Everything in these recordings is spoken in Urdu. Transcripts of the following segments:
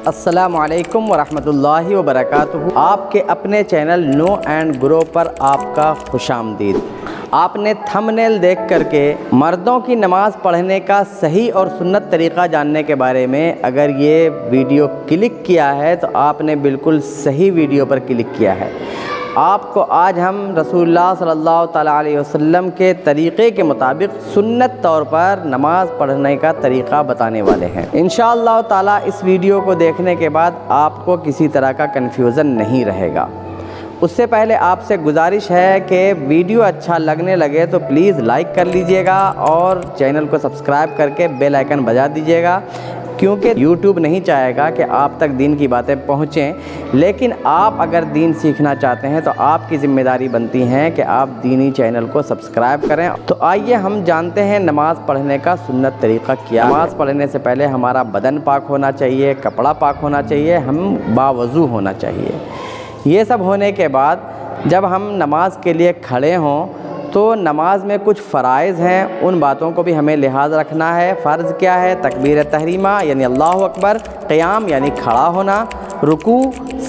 السلام علیکم ورحمۃ اللہ وبرکاتہ۔ آپ کے اپنے چینل نو اینڈ گرو پر آپ کا خوش آمدید۔ آپ نے تھمبنیل دیکھ کر کے مردوں کی نماز پڑھنے کا صحیح اور سنت طریقہ جاننے کے بارے میں اگر یہ ویڈیو کلک کیا ہے تو آپ نے بالکل صحیح ویڈیو پر کلک کیا ہے۔ آپ کو آج ہم رسول اللہ صلی اللہ تعالیٰ علیہ وسلم کے طریقے کے مطابق سنت طور پر نماز پڑھنے کا طریقہ بتانے والے ہیں۔ انشاءاللہ تعالیٰ اس ویڈیو کو دیکھنے کے بعد آپ کو کسی طرح کا کنفیوژن نہیں رہے گا۔ اس سے پہلے آپ سے گزارش ہے کہ ویڈیو اچھا لگنے لگے تو پلیز لائک کر لیجئے گا اور چینل کو سبسکرائب کر کے بیل آئیکن بجا دیجئے گا، کیونکہ یوٹیوب نہیں چاہے گا کہ آپ تک دین کی باتیں پہنچیں، لیکن آپ اگر دین سیکھنا چاہتے ہیں تو آپ کی ذمہ داری بنتی ہے کہ آپ دینی چینل کو سبسکرائب کریں۔ تو آئیے ہم جانتے ہیں نماز پڑھنے کا سنت طریقہ کیا ہے۔ نماز پڑھنے سے پہلے ہمارا بدن پاک ہونا چاہیے، کپڑا پاک ہونا چاہیے، ہم باوضو ہونا چاہیے۔ یہ سب ہونے کے بعد جب ہم نماز کے لیے کھڑے ہوں تو نماز میں کچھ فرائض ہیں، ان باتوں کو بھی ہمیں لحاظ رکھنا ہے۔ فرض کیا ہے؟ تکبیر تحریمہ یعنی اللہ اکبر، قیام یعنی کھڑا ہونا، رکوع،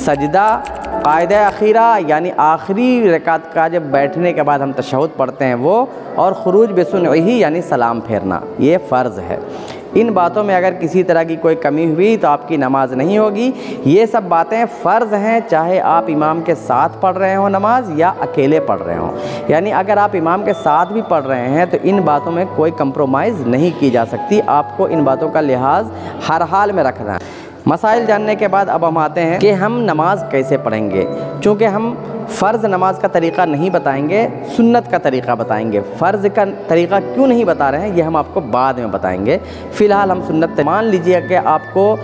سجدہ، قاعدہ اخیرہ یعنی آخری رکعت کا جب بیٹھنے کے بعد ہم تشہد پڑھتے ہیں وہ، اور خروج بسنعہ یعنی سلام پھیرنا، یہ فرض ہے۔ ان باتوں میں اگر کسی طرح کی کوئی کمی ہوئی تو آپ کی نماز نہیں ہوگی۔ یہ سب باتیں فرض ہیں، چاہے آپ امام کے ساتھ پڑھ رہے ہوں نماز یا اکیلے پڑھ رہے ہوں۔ یعنی اگر آپ امام کے ساتھ بھی پڑھ رہے ہیں تو ان باتوں میں کوئی کمپرومائز نہیں کی جا سکتی، آپ کو ان باتوں کا لحاظ ہر حال میں رکھنا ہے۔ مسائل جاننے کے بعد اب ہم آتے ہیں کہ ہم نماز کیسے پڑھیں گے۔ چونکہ ہم فرض نماز کا طریقہ نہیں بتائیں گے، سنت کا طریقہ بتائیں گے۔ فرض کا طریقہ کیوں نہیں بتا رہے ہیں یہ ہم آپ کو بعد میں بتائیں گے۔ فی الحال ہم سنت مان لیجئے کہ آپ کو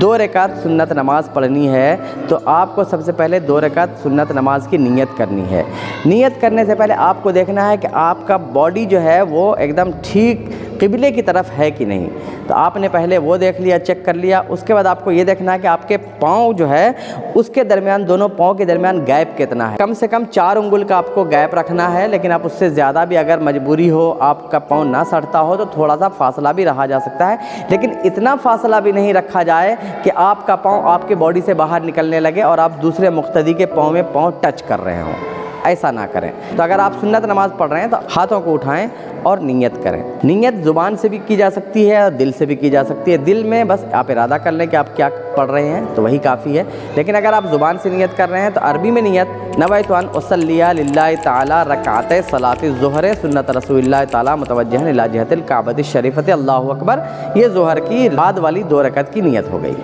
2 رکعت سنت نماز پڑھنی ہے تو آپ کو سب سے پہلے 2 رکعت سنت نماز کی نیت کرنی ہے۔ نیت کرنے سے پہلے آپ کو دیکھنا ہے کہ آپ کا باڈی جو ہے وہ ایک دم ٹھیک قبلے کی طرف ہے کہ نہیں۔ تو آپ نے پہلے وہ دیکھ لیا، چیک کر لیا۔ اس کے بعد آپ کو یہ دیکھنا ہے کہ آپ کے پاؤں جو ہے اس کے درمیان، دونوں پاؤں کے درمیان گیپ کتنا ہے۔ کم سے کم 4 انگل کا آپ کو گیپ رکھنا ہے، لیکن آپ اس سے زیادہ بھی اگر مجبوری ہو، آپ کا پاؤں نہ سڑتا ہو تو تھوڑا سا فاصلہ بھی رہا جا سکتا ہے، لیکن اتنا فاصلہ بھی نہیں رکھا جائے کہ آپ کا پاؤں آپ کے باڈی سے باہر نکلنے لگے اور آپ دوسرے مقتدی کے پاؤں میں پاؤں ٹچ کر رہے ہوں۔ ایسا نہ کریں۔ تو اگر آپ سنت نماز پڑھ رہے ہیں تو ہاتھوں کو اٹھائیں اور نیت کریں۔ نیت زبان سے بھی کی جا سکتی ہے اور دل سے بھی کی جا سکتی ہے۔ دل میں بس آپ ارادہ کر لیں کہ آپ کیا پڑھ رہے ہیں تو وہی کافی ہے، لیکن اگر آپ زبان سے نیت کر رہے ہیں تو عربی میں نیت نویت ان اصلی للہ تعالی رکعتي صلاۃ الظہر سنت رسول اللہ تعالی متوجہا الی جہۃ الکعبۃ الشریفۃ اللہ اکبر، یہ ظہر کی بعد والی 2 رکعت کی نیت ہو گئی۔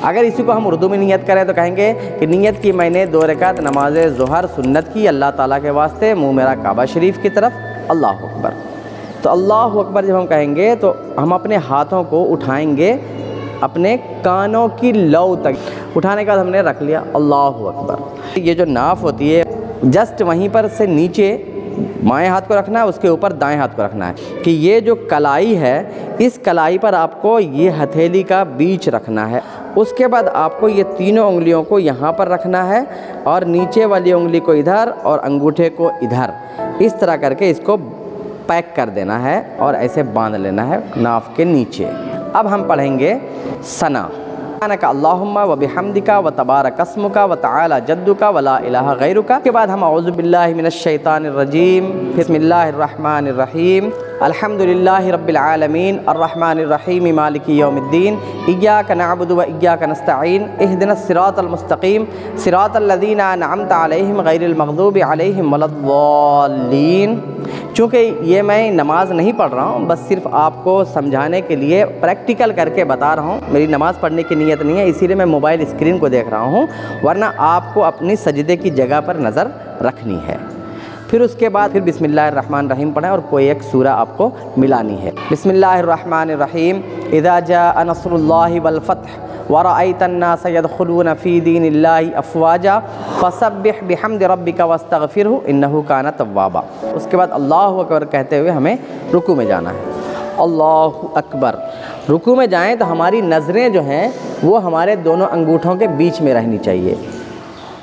اگر اسی کو ہم اردو میں نیت کریں تو کہیں گے کہ نیت کی میں نے 2 رکعت نماز ظہر سنت کی اللہ تعالیٰ کے واسطے، منہ میرا کعبہ شریف کی طرف، اللہ اکبر۔ تو اللہ اکبر جب ہم کہیں گے تو ہم اپنے ہاتھوں کو اٹھائیں گے اپنے کانوں کی لو تک، اٹھانے کے بعد ہم نے رکھ لیا اللہ اکبر۔ یہ جو ناف ہوتی ہے جسٹ وہیں پر سے نیچے بائیں ہاتھ کو رکھنا ہے، اس کے اوپر دائیں ہاتھ کو رکھنا ہے کہ یہ جو کلائی ہے اس کلائی پر آپ کو یہ ہتھیلی کا بیچ رکھنا ہے۔ اس کے بعد آپ کو یہ تینوں انگلیوں کو یہاں پر رکھنا ہے اور نیچے والی انگلی کو ادھر اور انگوٹھے کو ادھر، اس طرح کر کے اس کو پیک کر دینا ہے اور ایسے باندھ لینا ہے ناف کے نیچے۔ اب ہم پڑھیں گے ثنا۔ سبحانک اللہم وبحمدک وتبارک اسمک وتعالی جدک ولا الہ غیرک۔ کے بعد ہم اعوذ باللہ من الشیطان الرجیم، بسم اللہ الرحمن الرحیم، الحمد للہ رب العالمین الرحمن الرحیم مالک یوم الدین، ایاک نعبد و ایاک نستعین، اہدنا الصراط المستقیم صراط الذین انعمت علیہم غیر المغضوب علیہم ولا الضالین۔ چونکہ یہ میں نماز نہیں پڑھ رہا ہوں، بس صرف آپ کو سمجھانے کے لیے پریکٹیکل کر کے بتا رہا ہوں، میری نماز پڑھنے کی نیت نہیں ہے، اسی لیے میں موبائل اسکرین کو دیکھ رہا ہوں، ورنہ آپ کو اپنی سجدے کی جگہ پر نظر رکھنی ہے۔ پھر اس کے بعد پھر بسم اللہ الرحمن الرحیم پڑھیں اور کوئی ایک سورہ آپ کو ملانی ہے۔ بسم اللہ الرحمن الرحیم، اذا جاء نصر اللہ والفتح ورأيت الناس يدخلون في دين الله افواجا فسبح بحمد ربك واستغفره انه كان توابا۔ اس کے بعد اللہ اکبر کہتے ہوئے ہمیں رکوع میں جانا ہے۔ اللہ اکبر۔ رکوع میں جائیں تو ہماری نظریں جو ہیں وہ ہمارے دونوں انگوٹھوں کے بیچ میں رہنی چاہیے۔